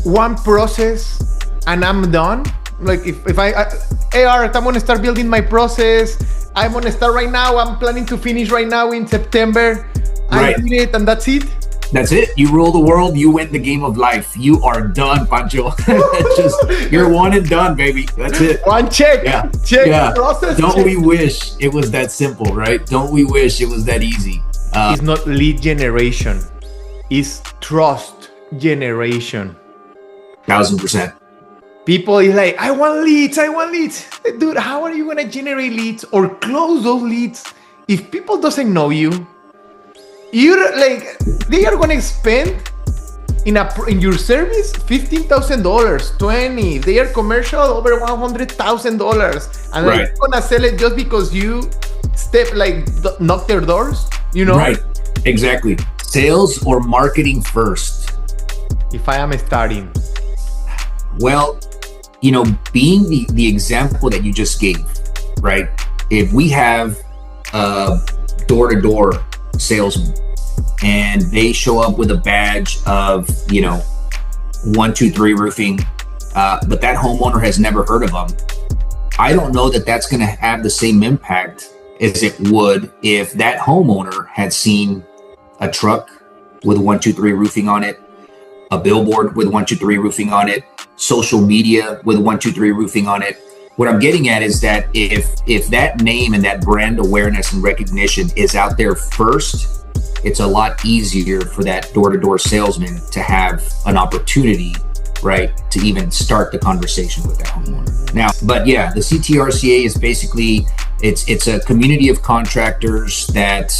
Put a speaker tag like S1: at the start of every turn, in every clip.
S1: one process and I'm done? Like if hey Art, I'm gonna start building my process. I'm gonna start right now. I'm planning to finish right now in September. I did it and that's it.
S2: That's it. You rule the world. You win the game of life. You are done, Pancho. You're one and done, baby. That's it.
S1: One check.
S2: Yeah.
S1: Check.
S2: Yeah.
S1: Process.
S2: Don't
S1: check.
S2: we wish it was that simple, right? Don't we wish it was that easy?
S1: It's not lead generation. It's trust generation.
S2: 1000%.
S1: People is like, I want leads. Dude, how are you going to generate leads or close those leads if people doesn't know you? You're like, they are going to spend in your service $15,000, 20. They are commercial over $100,000, and
S2: right.
S1: they're going to sell it just because you knock their doors.
S2: Right. Exactly. Sales or marketing first.
S1: If I am starting.
S2: Well, being the example that you just gave, right? If we have a door-to-door salesman and they show up with a badge of, 123 Roofing, but that homeowner has never heard of them, I don't know that that's going to have the same impact as it would if that homeowner had seen a truck with 123 Roofing on it, a billboard with 123 Roofing on it, social media with 123 Roofing on it. What I'm getting at is that if that name and that brand awareness and recognition is out there first, it's a lot easier for that door-to-door salesman to have an opportunity, right, to even start the conversation with that homeowner. Now, but yeah, the CTRCA is basically, it's a community of contractors that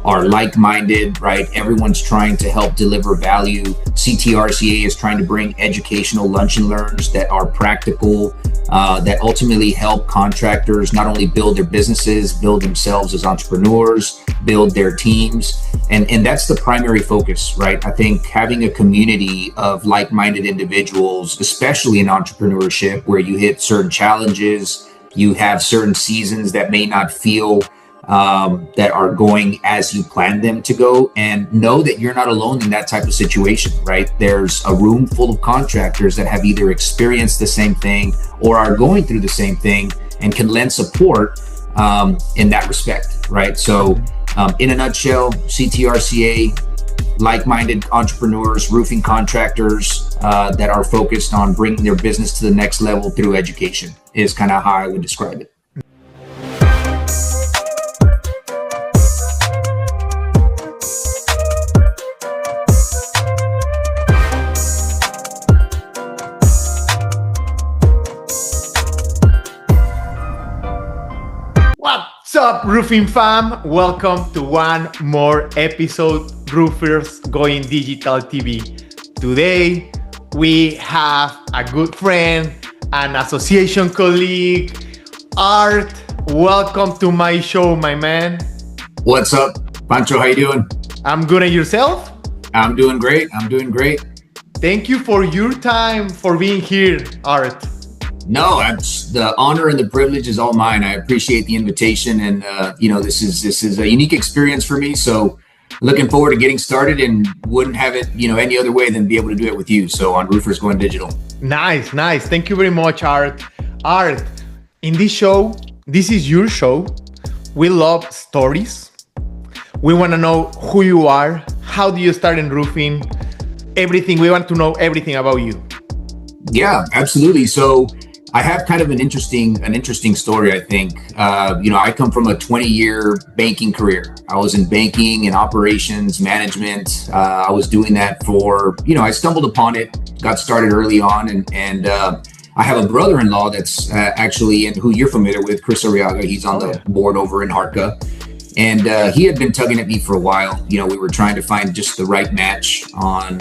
S2: are like-minded, right? Everyone's trying to help deliver value. CTRCA is trying to bring educational lunch and learns that are practical, that ultimately help contractors not only build their businesses, build themselves as entrepreneurs, build their teams. And that's the primary focus, right? I think having a community of like-minded individuals, especially in entrepreneurship, where you hit certain challenges, you have certain seasons that may not feel that are going as you planned them to go, and know that you're not alone in that type of situation, right? There's a room full of contractors that have either experienced the same thing or are going through the same thing and can lend support in that respect, right? So in a nutshell, CTRCA, like-minded entrepreneurs, roofing contractors that are focused on bringing their business to the next level through education is kind of how I would describe it.
S1: What's up, roofing fam? Welcome to one more episode, Roofers Going Digital TV. Today, we have a good friend, an association colleague, Art. Welcome to my show, my man.
S2: What's up, Pancho? How you doing?
S1: I'm good, and yourself?
S2: I'm doing great.
S1: Thank you for your time, for being here, Art.
S2: No, the honor and the privilege is all mine. I appreciate the invitation, and this is a unique experience for me. So, looking forward to getting started, and wouldn't have it any other way than be able to do it with you. So on Roofers Going Digital. Nice.
S1: Thank you very much, Art. Art, in this show, this is your show. We love stories. We want to know who you are. How do you start in roofing? Everything. We want to know everything about you.
S2: Yeah, absolutely. So I have kind of an interesting story, I think. I come from a 20-year banking career. I was in banking and operations management. I was doing that for, I stumbled upon it, got started early on. And I have a brother-in-law that's actually, and who you're familiar with, Chris Arriaga. He's on the board over in Harka. And he had been tugging at me for a while. We were trying to find just the right match on,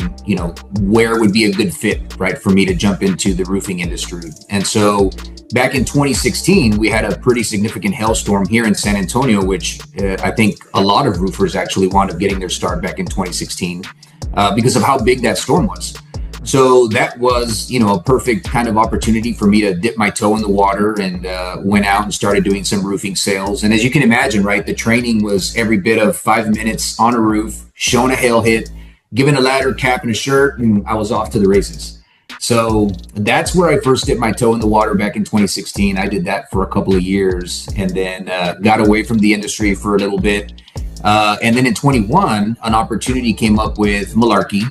S2: where would be a good fit, right, for me to jump into the roofing industry. And so back in 2016, we had a pretty significant hailstorm here in San Antonio, which I think a lot of roofers actually wound up getting their start back in 2016 because of how big that storm was. So that was, a perfect kind of opportunity for me to dip my toe in the water, and went out and started doing some roofing sales. And as you can imagine, right, the training was every bit of 5 minutes on a roof, showing a hail hit, given a ladder, cap, and a shirt, and I was off to the races. So that's where I first dipped my toe in the water back in 2016. I did that for a couple of years and then got away from the industry for a little bit. And then in 21, an opportunity came up with Malarkey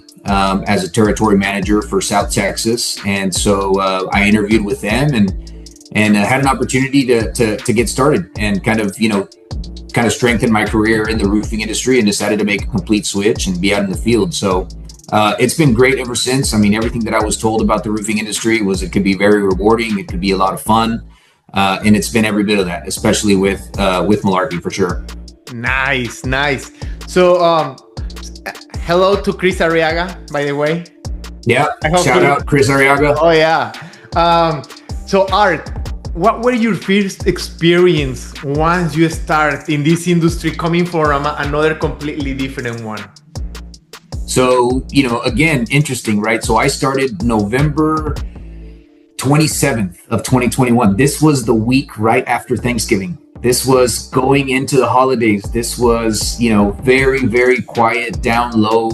S2: as a territory manager for South Texas. And so I interviewed with them and had an opportunity to get started and kind of strengthen my career in the roofing industry, and decided to make a complete switch and be out in the field. So it's been great ever since. I mean, everything that I was told about the roofing industry was it could be very rewarding. It could be a lot of fun. And it's been every bit of that, especially with Malarkey for sure.
S1: Nice. So, hello to Chris Arriaga, by the way.
S2: Yeah, shout out Chris Arriaga.
S1: Oh yeah. So Art, what were your first experience once you start in this industry, coming from another completely different one?
S2: So, again, interesting, right? So I started November 27th of 2021. This was the week right after Thanksgiving. This was going into the holidays. This was, very, very quiet, down low,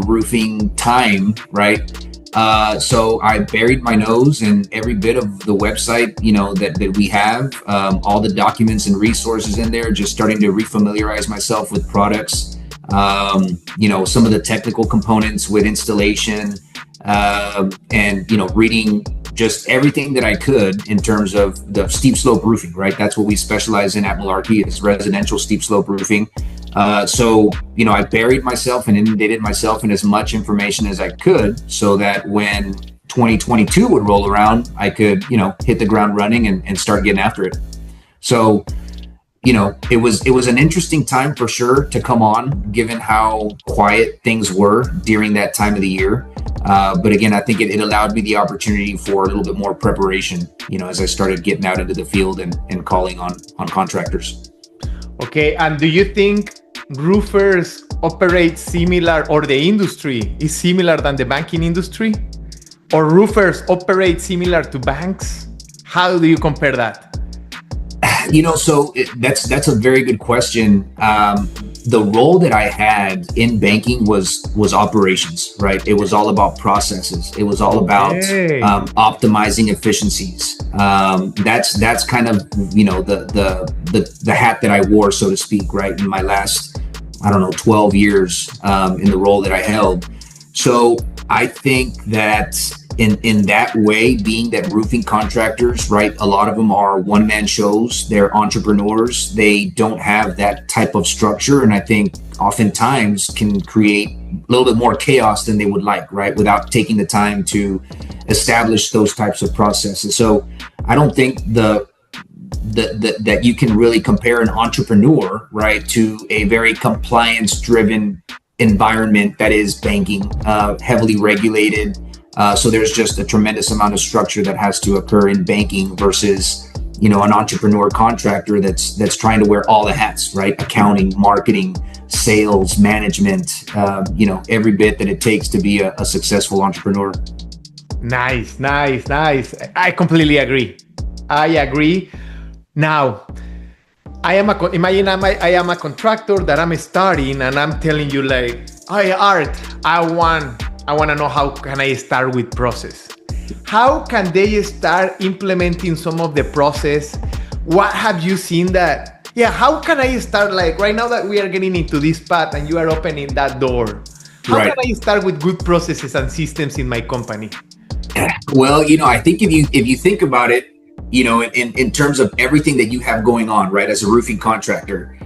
S2: roofing time, right? So I buried my nose in every bit of the website, that we have, all the documents and resources in there, just starting to refamiliarize myself with products, some of the technical components with installation, and, reading just everything that I could in terms of the steep slope roofing, right? That's what we specialize in at Malarkey, is residential steep slope roofing. So, I buried myself and inundated myself in as much information as I could, so that when 2022 would roll around, I could, hit the ground running and start getting after it. So, it was an interesting time for sure to come on, given how quiet things were during that time of the year. But again, I think it allowed me the opportunity for a little bit more preparation, as I started getting out into the field and calling on contractors.
S1: Okay, and do you think roofers operate similar, or the industry is similar than the banking industry? Or roofers operate similar to banks? How do you compare that?
S2: That's a very good question. The role that I had in banking was operations, right? It was all about processes. It was all about optimizing efficiencies. That's kind of the hat that I wore, so to speak, right? In my last 12 years in the role that I held. So I think that in that way, being that roofing contractors, right, a lot of them are one-man shows, they're entrepreneurs, they don't have that type of structure, and I think oftentimes can create a little bit more chaos than they would like, right, without taking the time to establish those types of processes. So I don't think that you can really compare an entrepreneur, right, to a very compliance-driven environment that is banking, heavily regulated. So there's just a tremendous amount of structure that has to occur in banking versus, an entrepreneur contractor that's trying to wear all the hats, right? Accounting, marketing, sales, management, every bit that it takes to be a successful entrepreneur.
S1: Nice. I completely agree. Now, I am a contractor that I'm starting, and I'm telling you, like, hey, Art, I want to know, how can I start with process? How can they start implementing some of the process? What have you seen that? Yeah, how can I start, like right now that we are getting into this path and you are opening that door? How can I start with good processes and systems in my company?
S2: Well, I think if you think about it, in terms of everything that you have going on, right, as a roofing contractor,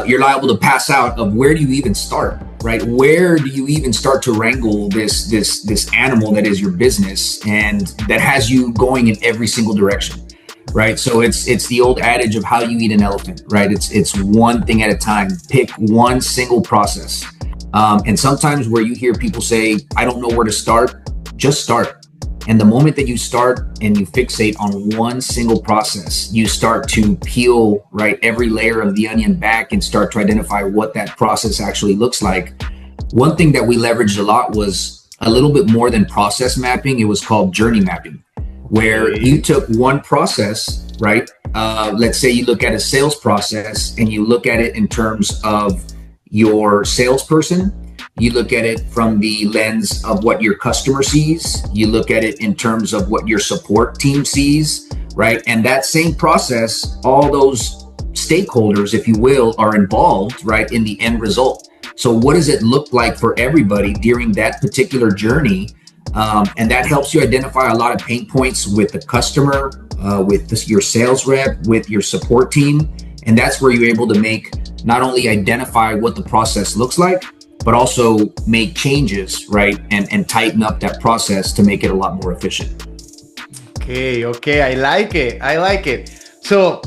S2: you're liable to pass out of where do you even start, right? Where do you even start to wrangle this animal that is your business and that has you going in every single direction, right? So it's the old adage of how you eat an elephant, right? It's one thing at a time. Pick one single process. And sometimes where you hear people say, I don't know where to start, just start. And the moment that you start and you fixate on one single process, you start to peel, right, every layer of the onion back and start to identify what that process actually looks like. One thing that we leveraged a lot was a little bit more than process mapping. It was called journey mapping, where you took one process, right? Let's say you look at a sales process and you look at it in terms of your salesperson, You look at it from the lens of what your customer sees. You look at it in terms of what your support team sees, right? And that same process, all those stakeholders, if you will, are involved, right, in the end result. So what does it look like for everybody during that particular journey? And that helps you identify a lot of pain points with the customer, your sales rep, with your support team. And that's where you're able to make, not only identify what the process looks like, but also make changes, right? And tighten up that process to make it a lot more efficient.
S1: Okay, I like it. So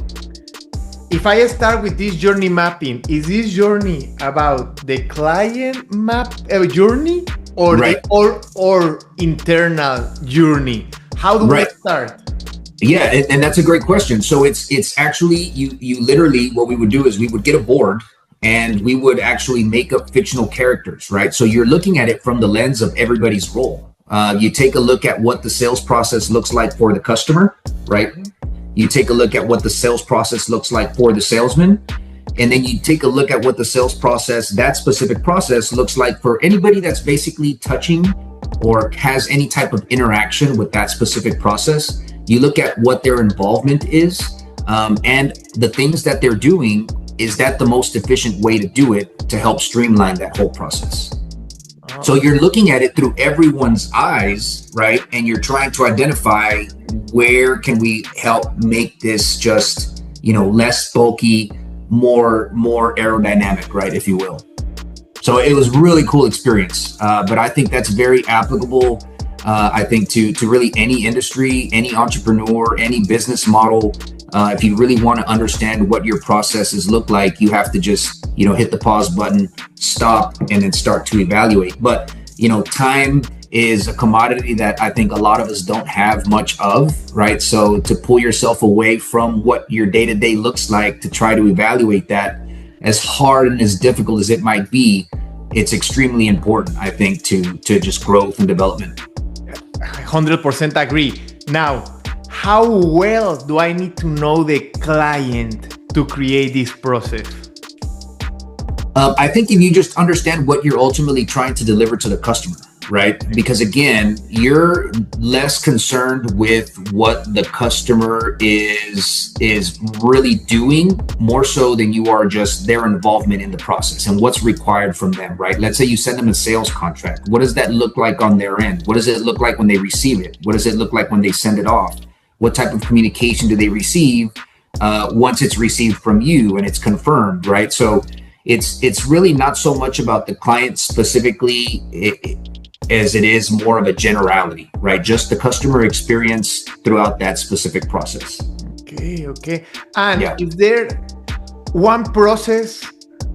S1: if I start with this journey mapping, is this journey about the client map journey or
S2: right.
S1: or internal journey? How do we start?
S2: Yeah, and that's a great question. So it's actually you literally, what we would do is we would get a board and we would actually make up fictional characters, right? So you're looking at it from the lens of everybody's role. You take a look at what the sales process looks like for the customer, right? You take a look at what the sales process looks like for the salesman. And then you take a look at what the sales process, that specific process, looks like for anybody that's basically touching or has any type of interaction with that specific process. You look at what their involvement is and the things that they're doing. Is that the most efficient way to do it to help streamline that whole process? So you're looking at it through everyone's eyes, right? And you're trying to identify where can we help make this just, less bulky, more aerodynamic, right? If you will. So it was really cool experience. But I think that's very applicable. I think to really any industry, any entrepreneur, any business model. If you really want to understand what your processes look like, you have to just, hit the pause button, stop, and then start to evaluate. But, time is a commodity that I think a lot of us don't have much of, right? So to pull yourself away from what your day-to-day looks like to try to evaluate that, as hard and as difficult as it might be, it's extremely important, I think, to just growth and development.
S1: 100% agree. Now, how well do I need to know the client to create this process?
S2: I think if you just understand what you're ultimately trying to deliver to the customer, right? Because again, you're less concerned with what the customer is really doing, more so than you are just their involvement in the process and what's required from them, right? Let's say you send them a sales contract. What does that look like on their end? What does it look like when they receive it? What does it look like when they send it off? What type of communication do they receive once it's received from you and it's confirmed, right? So it's really not so much about the client specifically as it is more of a generality, right? Just the customer experience throughout that specific process.
S1: Okay. And is there one process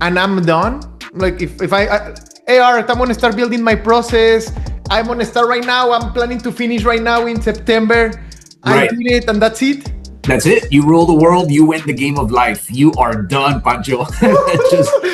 S1: and I'm done? Like if I hey Art, I'm gonna start building my process. I'm gonna start right now. I'm planning to finish right now in September. I did it and that's it.
S2: That's it. You rule the world. You win the game of life. You are done, Pancho.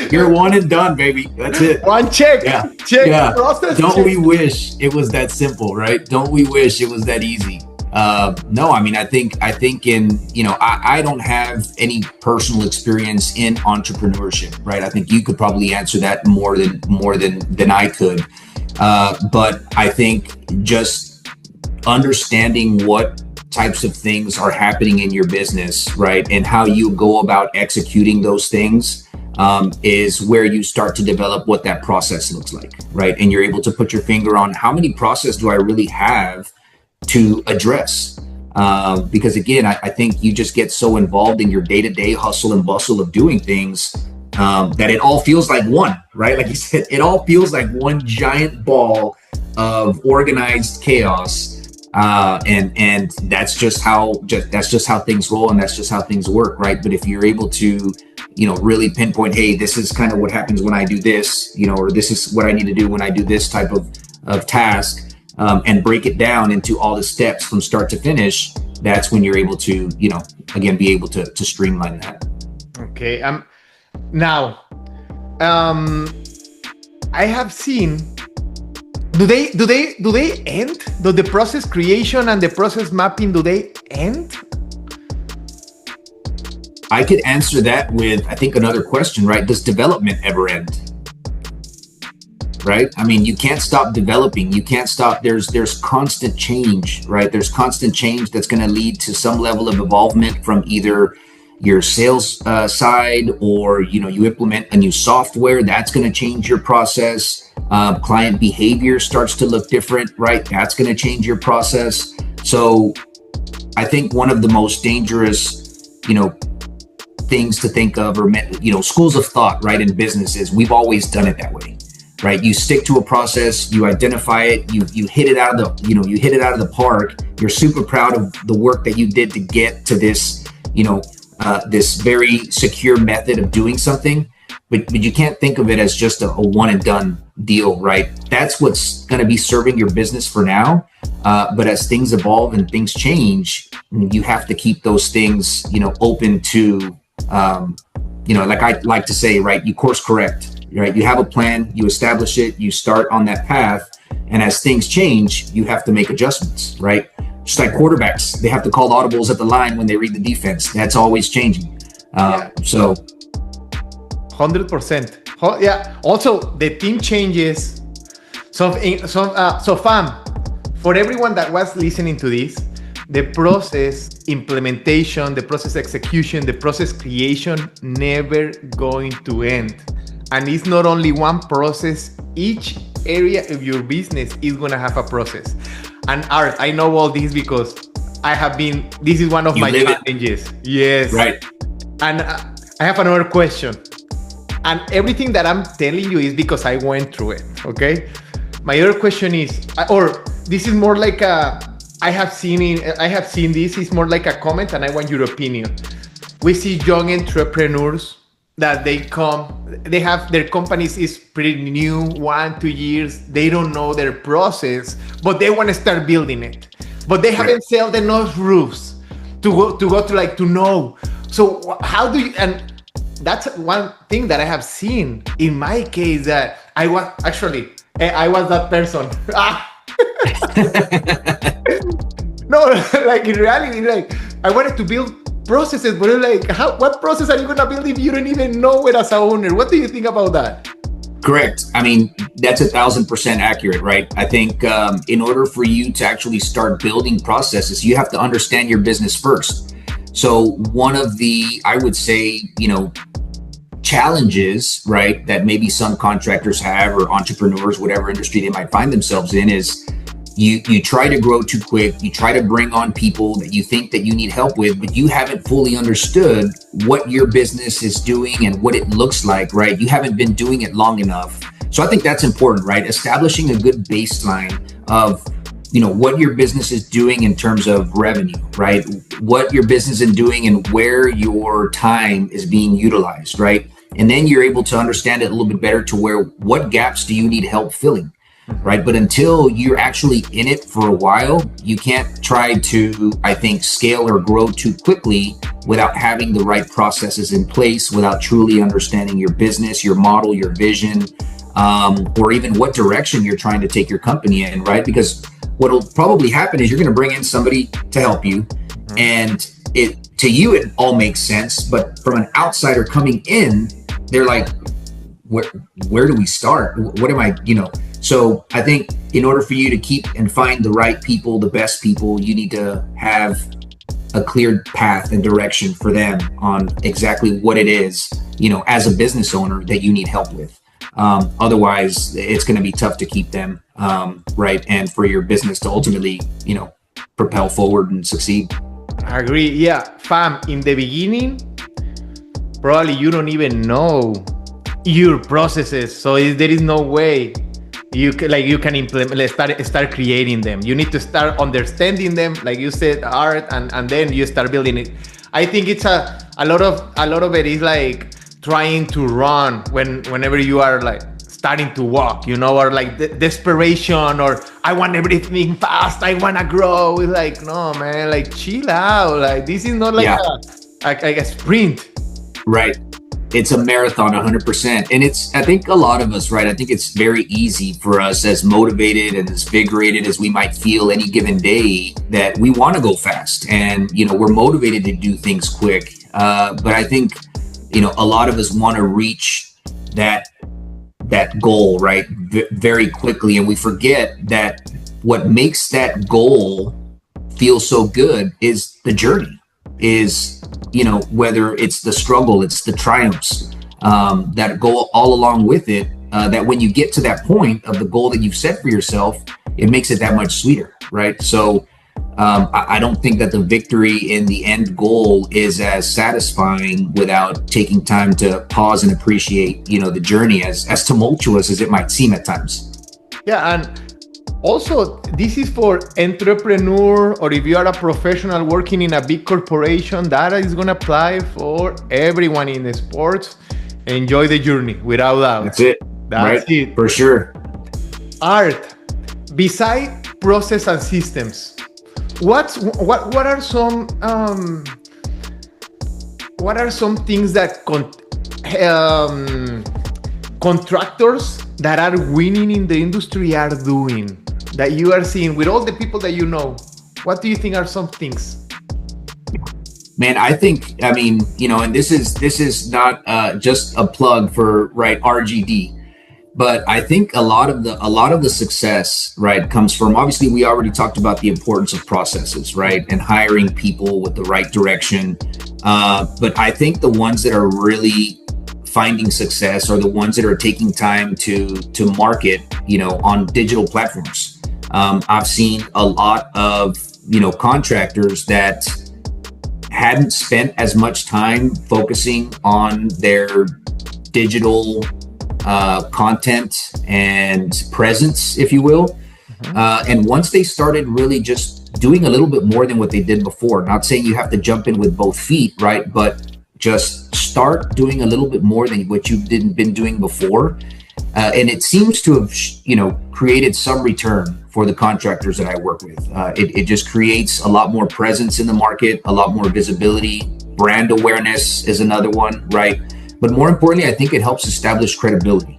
S2: You're one and done, baby. That's it.
S1: One check. Check.
S2: Yeah.
S1: Process.
S2: Don't we wish it was that simple, right? Don't we wish it was that easy? No, I mean, I think in, I don't have any personal experience in entrepreneurship, right? I think you could probably answer that more than I could. But I think just understanding what types of things are happening in your business, right? And how you go about executing those things is where you start to develop what that process looks like, right? And you're able to put your finger on how many processes do I really have to address? Because again, I think you just get so involved in your day-to-day hustle and bustle of doing things that it all feels like one, right? Like you said, it all feels like one giant ball of organized chaos. And that's just how things roll, and that's just how things work, right? But if you're able to, really pinpoint, hey, this is kind of what happens when I do this, or this is what I need to do when I do this type of task, and break it down into all the steps from start to finish, that's when you're able to, again, be able to streamline that.
S1: Okay. Now, I have seen. Do they end? Do the process creation and the process mapping, do they end?
S2: I could answer that with, I think, another question, right? Does development ever end? right? I mean, you can't stop developing. You can't stop. There's constant change, right? There's constant change that's going to lead to some level of involvement from either your sales side, or you implement a new software that's going to change your process. Client behavior starts to look different, right? That's going to change your process. So I think one of the most dangerous, things to think of, or schools of thought, right, in business is we've always done it that way, right? You stick to a process, you identify it, you hit it out of the park. You're super proud of the work that you did to get to this, this very secure method of doing something, but you can't think of it as just a one and done deal, right? That's what's going to be serving your business for now. But as things evolve and things change, you have to keep those things, open to, like I like to say, right? You course correct, right? You have a plan, you establish it, you start on that path. And as things change, you have to make adjustments, right? Just like quarterbacks, they have to call audibles at the line when they read the defense. That's always changing. So
S1: 100%. Yeah. Also, the team changes. So fam, for everyone that was listening to this, the process implementation, the process execution, the process creation never going to end. And it's not only one process. Each area of your business is going to have a process. And Art, I know all this because this is one of my challenges. Yes.
S2: Right.
S1: And I have another question. And everything that I'm telling you is because I went through it. Okay. My other question is, or this is more like I have seen this, is more like a comment, and I want your opinion. We see young entrepreneurs that they have their companies is pretty new, 1-2 years. They don't know their process, but they want to start building it. But they haven't sold enough roofs to know. So how do you, and that's one thing that I have seen in my case, that I was that person. No, like in reality, like I wanted to build processes, but like, what process are you gonna build if you don't even know it as a owner? What do you think about that?
S2: Correct. I mean, that's 1,000% accurate, right? I think in order for you to actually start building processes, you have to understand your business first. So one of the, I would say, challenges, right, that maybe some contractors have, or entrepreneurs, whatever industry they might find themselves in, is you try to grow too quick. You try to bring on people that you think that you need help with, but you haven't fully understood what your business is doing and what it looks like, right? You haven't been doing it long enough. So I think that's important, right? Establishing a good baseline of, what your business is doing in terms of revenue, right? What your business is doing and where your time is being utilized, right? And then you're able to understand it a little bit better to where, what gaps do you need help filling? Right. But until you're actually in it for a while, you can't try to, I think, scale or grow too quickly without having the right processes in place, without truly understanding your business, your model, your vision, or even what direction you're trying to take your company in. Right. Because what'll probably happen is you're going to bring in somebody to help you, and to you, it all makes sense. But from an outsider coming in, they're like, where do we start? What am I, So I think in order for you to keep and find the right people, the best people, you need to have a clear path and direction for them on exactly what it is, as a business owner that you need help with. Otherwise, it's going to be tough to keep them, right? And for your business to ultimately, propel forward and succeed.
S1: I agree. Yeah. Fam, in the beginning, probably you don't even know your processes. So there is no way you can implement, start creating them. You need to start understanding them, like you said, Art, and then you start building it. I think it's a lot of it is like trying to run whenever you are like starting to walk, or like desperation, or I want everything fast, I want to grow. It's like, no, man, like chill out. Like this is not like a sprint.
S2: Right. It's a marathon 100%. And I think a lot of us, right? I think it's very easy for us, as motivated and as vigorated as we might feel any given day, that we want to go fast and, we're motivated to do things quick. But I think, a lot of us want to reach that that goal, right, very quickly, and we forget that what makes that goal feel so good is the journey, is, you know, whether it's the struggle, it's the triumphs that go all along with it, that when you get to that point of the goal that you've set for yourself, it makes it that much sweeter, right? So I don't think that the victory in the end goal is as satisfying without taking time to pause and appreciate, you know, the journey, as tumultuous as it might seem at times.
S1: Yeah, and also this is for entrepreneur, or if you are a professional working in a big corporation, that is going to apply for everyone in the sports. Enjoy the journey, without doubt.
S2: That's it.
S1: That's
S2: right?
S1: it.
S2: For sure.
S1: Art, beside process and systems, what are some things that contractors that are winning in the industry are doing, that you are seeing with all the people that you know? What do you think are some things?
S2: Man, I mean, you know, and this is not just a plug for, right, RGD, but I think a lot of the success, right, comes from, obviously we already talked about the importance of processes, right, and hiring people with the right direction. But I think the ones that are really finding success are the ones that are taking time to market, you know, on digital platforms. I've seen a lot of, you know, contractors that hadn't spent as much time focusing on their digital content and presence, if you will. And once they started really just doing a little bit more than what they did before, not saying you have to jump in with both feet, right? But just start doing a little bit more than what you've been doing before. And it seems to have, you know, created some return for the contractors that I work with. It just creates a lot more presence in the market, a lot more visibility. Brand awareness is another one, right? But more importantly, I think it helps establish credibility.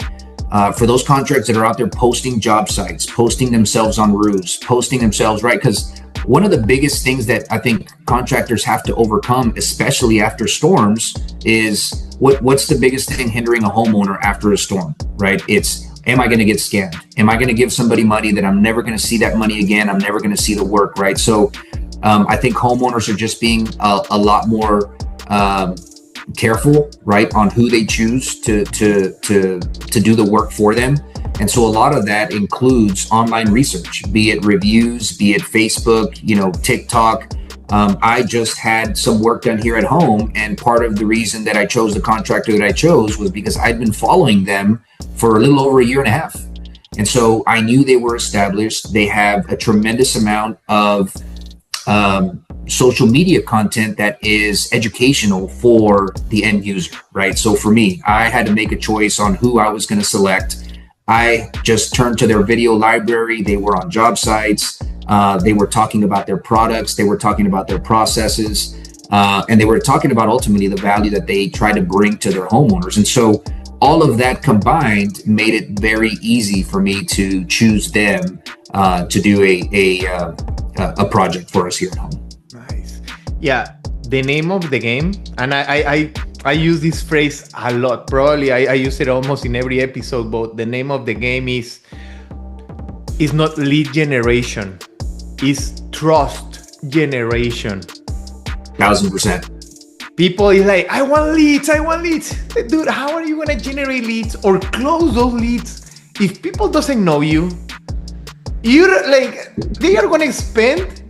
S2: For those contractors that are out there posting job sites, posting themselves on roofs, posting themselves, right? Because one of the biggest things that I think contractors have to overcome, especially after storms, is what's the biggest thing hindering a homeowner after a storm, right? It's, am I going to get scammed? Am I going to give somebody money that I'm never going to see that money again? I'm never going to see the work, right? So I think homeowners are just being a lot more careful, right, on who they choose to do the work for them. And so a lot of that includes online research, be it reviews, be it Facebook, you know, TikTok. I just had some work done here at home, and part of the reason that I chose the contractor that I chose was because I'd been following them for a little over a year and a half. And so I knew they were established. They have a tremendous amount of social media content that is educational for the end user, right? So for me, I had to make a choice on who I was going to select. I just turned to their video library. They were on job sites. They were talking about their products. They were talking about their processes. And they were talking about ultimately the value that they try to bring to their homeowners. And so all of that combined made it very easy for me to choose them to do a project for us here at home.
S1: Nice. Yeah, the name of the game, and I use this phrase a lot. Probably I use it almost in every episode, but the name of the game is not lead generation, it's trust generation.
S2: 1000%.
S1: People is like, I want leads. Dude, how are you going to generate leads or close those leads if people doesn't know you? You're like, they are going to spend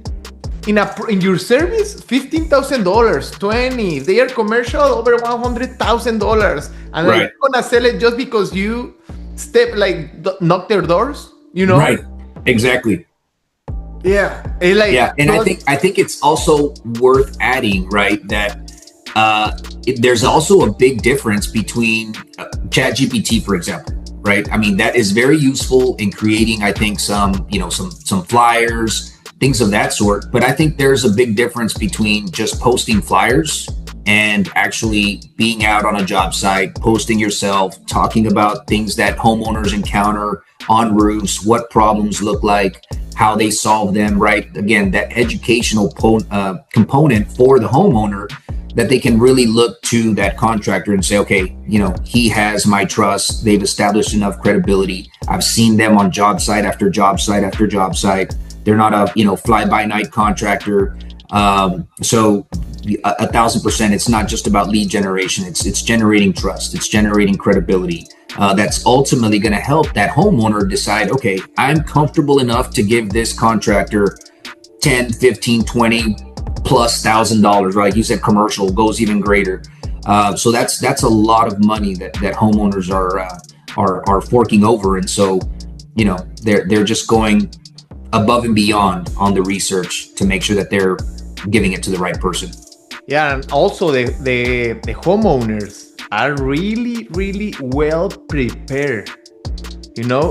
S1: in your service $15,000, 20. If they are commercial, over $100,000, and
S2: right.
S1: You're gonna sell it just because you knock their doors, you know?
S2: Right. Exactly.
S1: Yeah.
S2: And I think it's also worth adding, right, that there's also a big difference between ChatGPT, for example. Right. I mean, that is very useful in creating, I think, some flyers, things of that sort. But I think there's a big difference between just posting flyers and actually being out on a job site, posting yourself, talking about things that homeowners encounter on roofs, what problems look like, how they solve them. Right. Again, that educational component for the homeowner that they can really look to that contractor and say, okay, he has my trust. They've established enough credibility. I've seen them on job site after job site after job site. They're not a fly-by-night contractor. So 1,000%, it's not just about lead generation. It's generating trust. It's generating credibility. That's ultimately going to help that homeowner decide, okay, I'm comfortable enough to give this contractor 10, 15, 20 plus $1,000, right? You said commercial goes even greater. So that's a lot of money that homeowners are forking over. And so, they're just going above and beyond on the research to make sure that they're giving it to the right person.
S1: Yeah, and also the homeowners are really, really well prepared.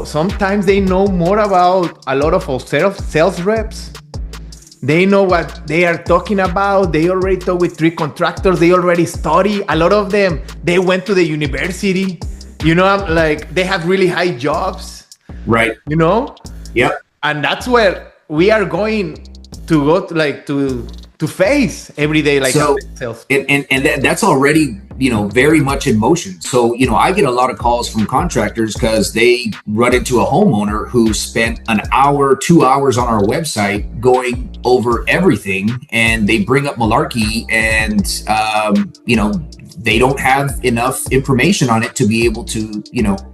S1: Sometimes they know more about a lot of sales reps. They know what they are talking about. They already talk with 3 contractors. They already study. A lot of them, they went to the university. They have really high jobs.
S2: Right. Yep.
S1: And that's where we are going to go to face every day, sales.
S2: And that's already, very much in motion. So, I get a lot of calls from contractors because they run into a homeowner who spent an hour, 2 hours on our website going over everything, and they bring up Malarkey and, they don't have enough information on it to be able to,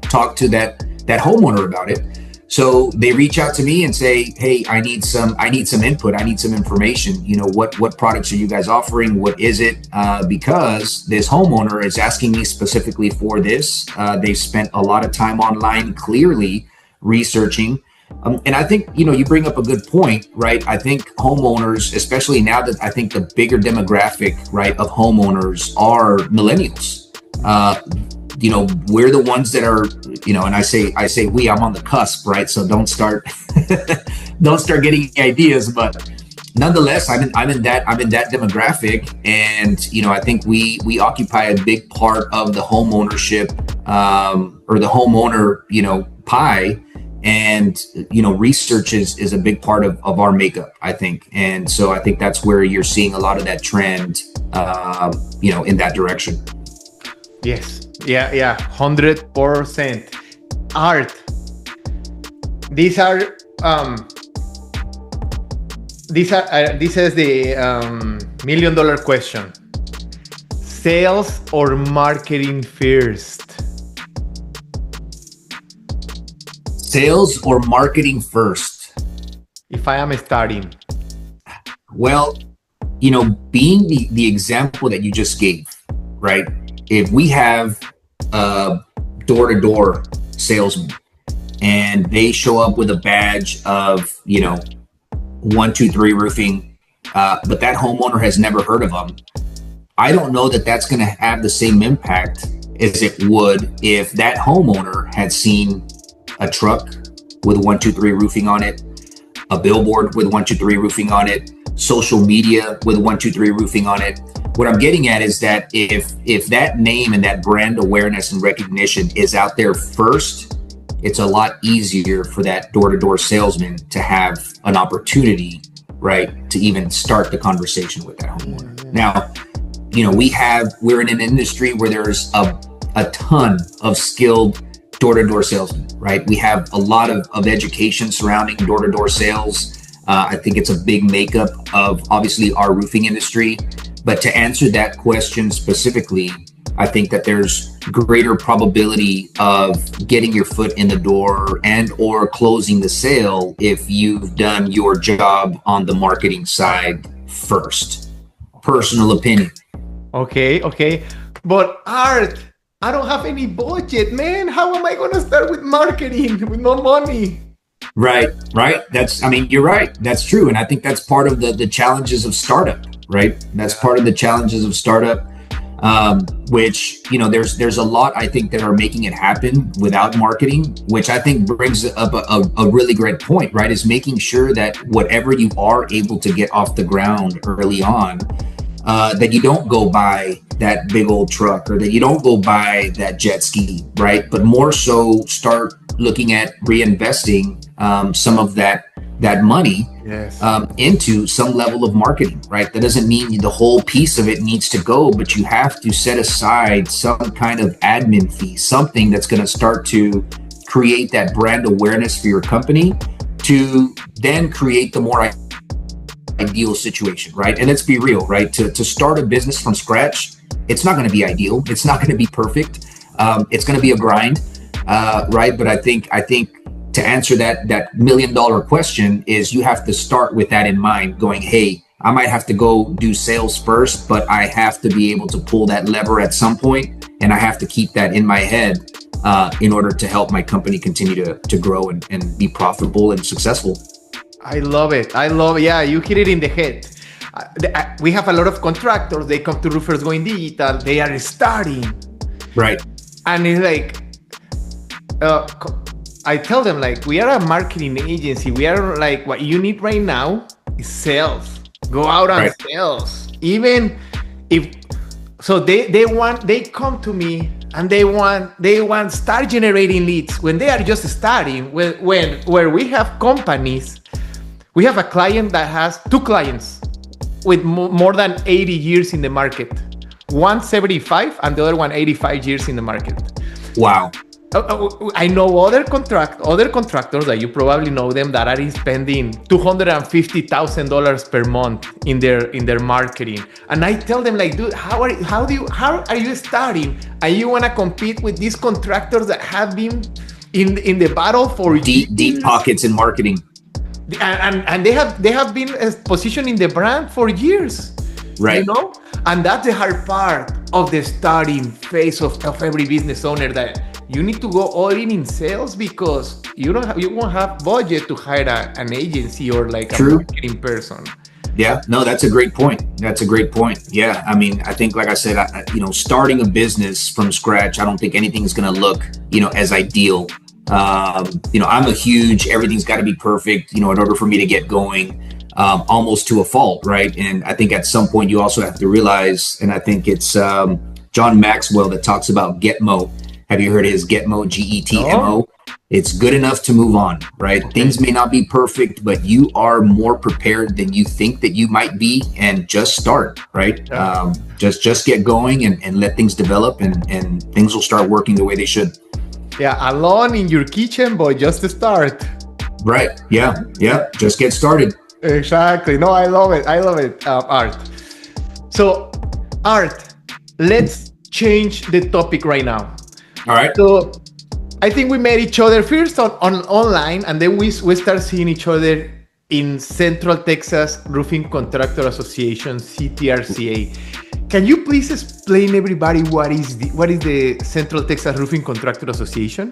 S2: talk to that homeowner about it. So they reach out to me and say, hey, I need some input. I need some information. What products are you guys offering? What is it? Because this homeowner is asking me specifically for this. They spent a lot of time online, clearly researching. And I think, you bring up a good point, right? I think homeowners, especially now that I think the bigger demographic, right, of homeowners are millennials. We're the ones that are, and I say we, I'm on the cusp, right? So don't start getting ideas, but nonetheless, I'm in that demographic, and I think we occupy a big part of the home ownership, or the homeowner, pie, and research is a big part of our makeup, I think, and so I think that's where you're seeing a lot of that trend, in that direction.
S1: Yes. Yeah, 100%. Art. This is the $1 million question. Sales or marketing first?
S2: Sales or marketing first?
S1: If I am starting.
S2: Well, being the example that you just gave, right? If we have a door-to-door salesman and they show up with a badge of, 123 Roofing, but that homeowner has never heard of them, I don't know that that's going to have the same impact as it would if that homeowner had seen a truck with 123 Roofing on it, a billboard with 123 Roofing on it, social media with 123 Roofing on it. What I'm getting at is that if that name and that brand awareness and recognition is out there first, it's a lot easier for that door-to-door salesman to have an opportunity, right, to even start the conversation with that homeowner. Now, we're in an industry where there's a ton of skilled door-to-door salesmen, right? We have a lot of education surrounding door-to-door sales. I think it's a big makeup of obviously our roofing industry. But to answer that question specifically, I think that there's greater probability of getting your foot in the door and or closing the sale if you've done your job on the marketing side first. Personal opinion.
S1: Okay. But Art, I don't have any budget, man. How am I going to start with marketing with no money?
S2: Right. You're right. That's true. And I think that's part of the challenges of startup, right? That's part of the challenges of startup, which, there's a lot, I think, that are making it happen without marketing, which I think brings up a really great point, right? Is making sure that whatever you are able to get off the ground early on, that you don't go buy that big old truck or that you don't go buy that jet ski, right? But more so start looking at reinvesting some of that money
S1: Yes.
S2: into some level of marketing, right? That doesn't mean the whole piece of it needs to go, but you have to set aside some kind of admin fee, something that's going to start to create that brand awareness for your company to then create the more ideal situation, right? And let's be real, right? To start a business from scratch, it's not going to be ideal. It's not going to be perfect. It's going to be a grind, right? But I think to answer that $1 million question is you have to start with that in mind, going, hey, I might have to go do sales first, but I have to be able to pull that lever at some point, and I have to keep that in my head in order to help my company continue to grow and be profitable and successful.
S1: I love it. Yeah, you hit it in the head. We have a lot of contractors. They come to Roofers Going Digital. They are starting.
S2: Right.
S1: And it's like, I tell them, like, we are a marketing agency. We are like, what you need right now is sales. Go out on sales. Even if, so they come to me and they want start generating leads when they are just starting. Where we have companies, we have a client that has 2 clients with more than 80 years in the market. One 75 and the other one 85 years in the market.
S2: Wow.
S1: I know other contractors that you probably know them that are spending $250,000 per month in their marketing, and I tell them, like, dude, how are you starting and you want to compete with these contractors that have been in the battle for
S2: deep pockets in marketing,
S1: and they have been positioning the brand for years,
S2: right?
S1: You know, and that's the hard part of the starting phase of every business owner, that you need to go all in sales because you won't have budget to hire an agency or like a marketing person.
S2: Yeah, no, that's a great point. Yeah, I mean, I think, like I said, starting a business from scratch, I don't think anything's going to look, as ideal. I'm a huge, everything's got to be perfect, in order for me to get going, almost to a fault, right? And I think at some point you also have to realize, and I think it's John Maxwell that talks about GETMO. Have you heard his GETMO, GETMO?
S1: No.
S2: It's good enough to move on, right? Okay. Things may not be perfect, but you are more prepared than you think that you might be, and just start, right? Yeah. Just get going and let things develop, and things will start working the way they should.
S1: Yeah, alone in your kitchen, but just to start.
S2: Right, yeah, just get started.
S1: Exactly. No, I love it, Art. So, Art, let's change the topic right now.
S2: All right.
S1: So I think we met each other first on online, and then we start seeing each other in Central Texas Roofing Contractor Association, CTRCA. Can you please explain everybody what is the Central Texas Roofing Contractor Association?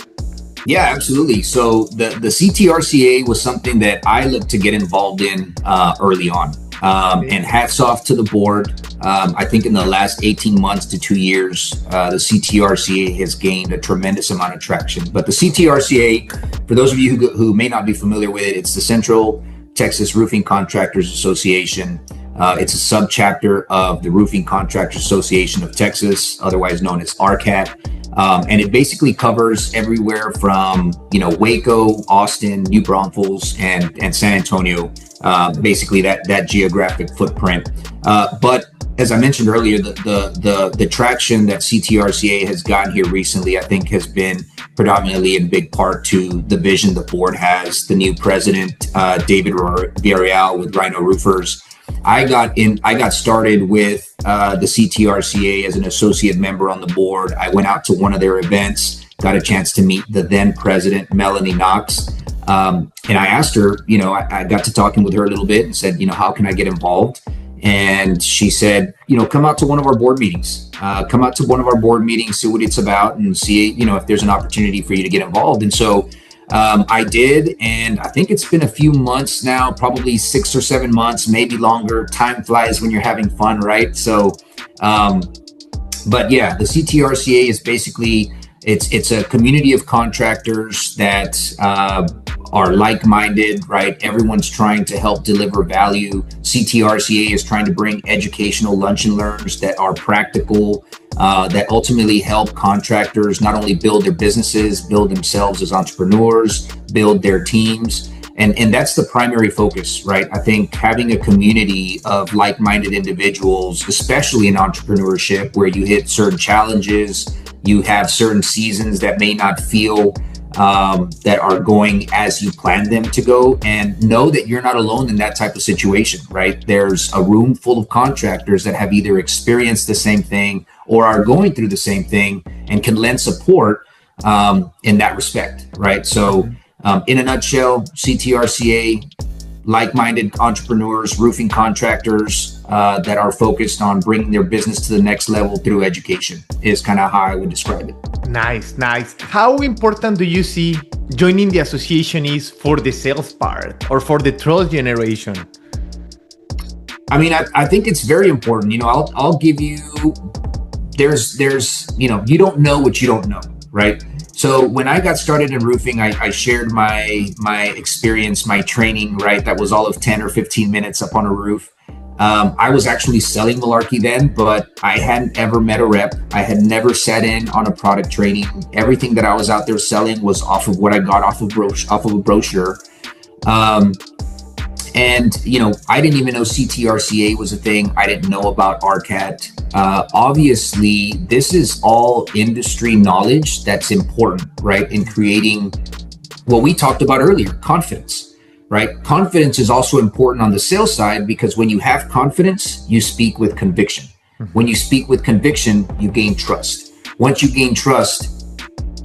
S2: Yeah, absolutely. So the CTRCA was something that I looked to get involved in early on. And hats off to the board. I think in the last 18 months to 2 years, the CTRCA has gained a tremendous amount of traction. But the CTRCA, for those of you who may not be familiar with it, it's the Central Texas Roofing Contractors Association. It's a subchapter of the Roofing Contractors Association of Texas, otherwise known as RCAT. And it basically covers everywhere from, Waco, Austin, New Braunfels, and San Antonio, basically that geographic footprint. But as I mentioned earlier, the traction that CTRCA has gotten here recently, I think, has been predominantly in big part to the vision the board has. The new president, David Villalobos with Rhino Roofers. I got started with the CTRCA as an associate member on the board. I went out to one of their events, got a chance to meet the then president, Melanie Knox. And I asked her, I got to talking with her a little bit and said, how can I get involved? And she said, come out to one of our board meetings, see what it's about, and see, if there's an opportunity for you to get involved. And so I did, and I think it's been a few months now, probably 6 or 7 months, maybe longer. Time flies when you're having fun, right? So, but yeah, the CTRCA is basically, it's a community of contractors that are like-minded, right? Everyone's trying to help deliver value. CTRCA is trying to bring educational lunch and learns that are practical, that ultimately help contractors not only build their businesses, build themselves as entrepreneurs, build their teams. And that's the primary focus, right? I think having a community of like-minded individuals, especially in entrepreneurship, where you hit certain challenges, you have certain seasons that may not feel that are going as you planned them to go, and know that you're not alone in that type of situation, right? There's a room full of contractors that have either experienced the same thing or are going through the same thing and can lend support in that respect, right? So in a nutshell, CTRCA, like-minded entrepreneurs, roofing contractors that are focused on bringing their business to the next level through education is kind of how I would describe it.
S1: Nice, nice. How important do you see joining the association is for the sales part or for the trust generation?
S2: I mean, I think it's very important. You know, I'll give you, there's, you know, you don't know what you don't know, right? So when I got started in roofing, I shared my experience, my training, right? That was all of 10 or 15 minutes up on a roof. I was actually selling Malarkey then, but I hadn't ever met a rep. I had never sat in on a product training. Everything that I was out there selling was off of what I got off of a brochure. And, you know, I didn't even know CTRCA was a thing. I didn't know about RCAT. Obviously, this is all industry knowledge that's important, right? In creating what we talked about earlier, confidence, right? Confidence is also important on the sales side, because when you have confidence, you speak with conviction. When you speak with conviction, you gain trust. Once you gain trust,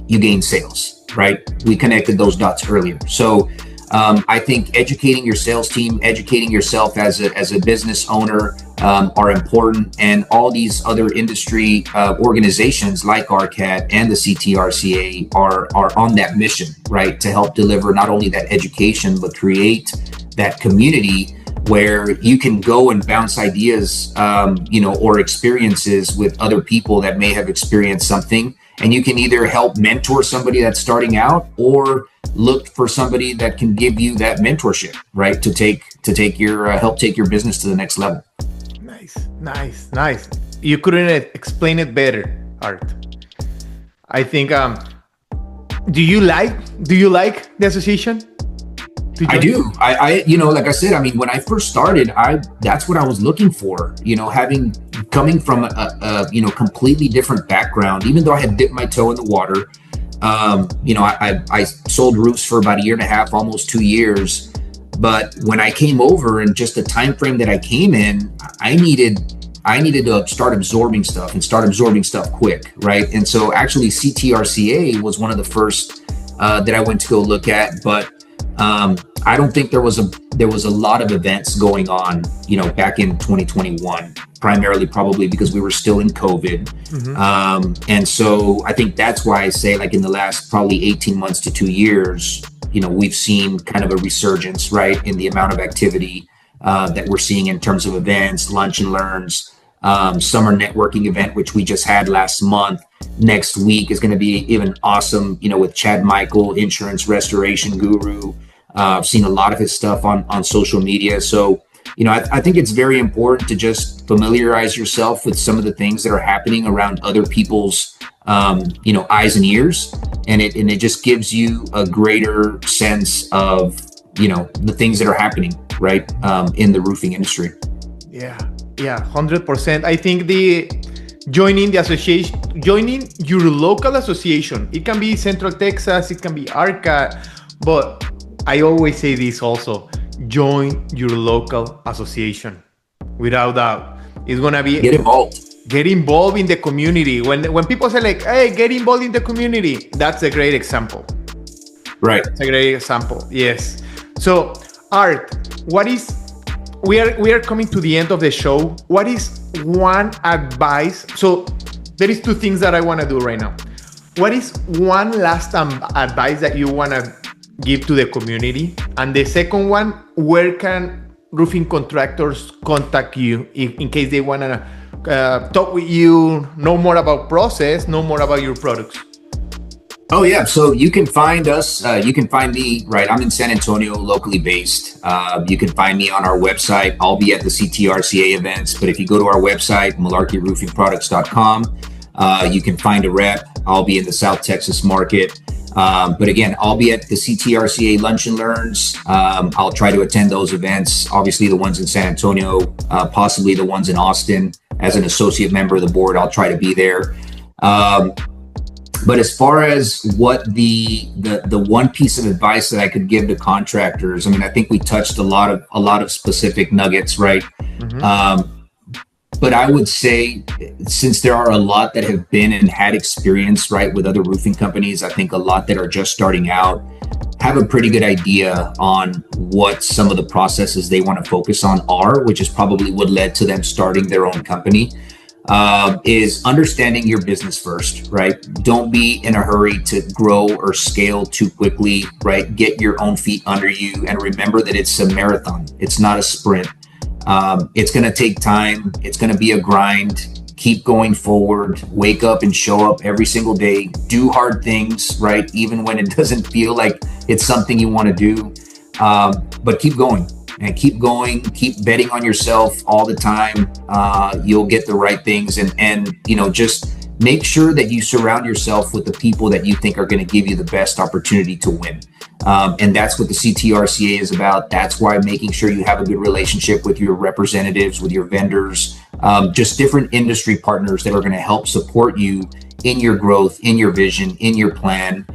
S2: you gain sales, right? We connected those dots earlier. So I think educating your sales team, educating yourself as a business owner are important. And all these other industry organizations like RCAT and the CTRCA are on that mission, right? To help deliver not only that education, but create that community where you can go and bounce ideas, you know, or experiences with other people that may have experienced something. And you can either help mentor somebody that's starting out, or look for somebody that can give you that mentorship, right? To take your help take your business to the next level. Nice.
S1: You couldn't explain it better, Art. I think. Do you like the association?
S2: I do. I you know, like I said, I mean, when I first started, that's what I was looking for. You know, coming from a you know, completely different background, even though I had dipped my toe in the water. You know, I sold roofs for about 1.5 years, almost 2 years. But when I came over, and just the time frame that I came in, I needed to start absorbing stuff quick, right? And so actually CTRCA was one of the first that I went to go look at. But I don't think there was a lot of events going on, you know, back in 2021, primarily probably because we were still in COVID. And so I think that's why I say, like, in the last probably 18 months to 2 years, you know, we've seen kind of a resurgence, right, in the amount of activity that we're seeing in terms of events, lunch and learns, summer networking event, which we just had last month. Next week is going to be even awesome, you know, with Chad Michael, insurance restoration guru. I've seen a lot of his stuff on social media. So, you know, I think it's very important to just familiarize yourself with some of the things that are happening around other people's, you know, eyes and ears. And it just gives you a greater sense of, you know, the things that are happening, right, in the roofing industry.
S1: Yeah, 100%. I think joining the association, joining your local association, it can be Central Texas, it can be ARCA, but I always say this also: join your local association. Without doubt, it's gonna be
S2: get involved.
S1: Get involved in the community. When people say, like, "Hey, get involved in the community," that's a great example.
S2: Right.
S1: It's a great example. Yes. So, Art, we are coming to the end of the show. What is one advice? So there is 2 things that I want to do right now. What is one last advice that you want to give to the community? And the second one, where can roofing contractors contact you in case they want to talk with you, know more about process, know more about your products?
S2: Oh yeah, so you can find us, you can find me, right? I'm in San Antonio, locally based. You can find me on our website. I'll be at the CTRCA events, but if you go to our website, malarkeyroofingproducts.com, you can find a rep. I'll be in the South Texas market. But again, I'll be at the CTRCA Lunch and Learns. I'll try to attend those events, obviously the ones in San Antonio, possibly the ones in Austin. As an associate member of the board, I'll try to be there. But as far as what the one piece of advice that I could give to contractors, I mean, I think we touched a lot of specific nuggets, right? But I would say, since there are a lot that have been and had experience, right, with other roofing companies, I think a lot that are just starting out have a pretty good idea on what some of the processes they want to focus on are, which is probably what led to them starting their own company. Is understanding your business first, right? Don't be in a hurry to grow or scale too quickly, right? Get your own feet under you and remember that it's a marathon. It's not a sprint. It's going to take time. It's going to be a grind. Keep going forward. Wake up and show up every single day. Do hard things, right? Even when it doesn't feel like it's something you want to do. But keep going. And keep going, keep betting on yourself all the time. You'll get the right things, and just make sure that you surround yourself with the people that you think are going to give you the best opportunity to win. And that's what the CTRCA is about. That's why making sure you have a good relationship with your representatives, with your vendors, just different industry partners that are going to help support you in your growth, in your vision, in your plan.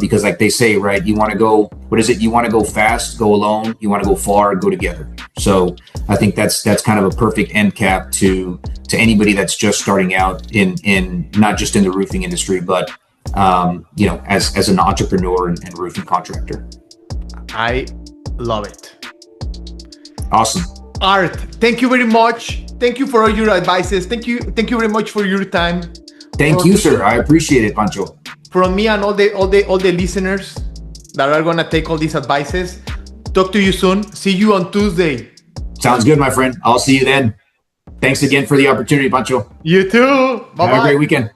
S2: Because like they say, right, you want to go, you want to go fast, go alone. You want to go far, go together. So I think that's kind of a perfect end cap to anybody that's just starting out in not just in the roofing industry, but as an entrepreneur and roofing contractor.
S1: I love it.
S2: Awesome.
S1: Art, thank you very much. Thank you for all your advices. Thank you very much for your time.
S2: Thank you, sir. I appreciate it, Pancho.
S1: From me and all the listeners that are gonna take all these advices. Talk to you soon. See you on Tuesday.
S2: Sounds good, my friend. I'll see you then. Thanks again for the opportunity, Pancho.
S1: You too. Bye-bye.
S2: Have a great weekend.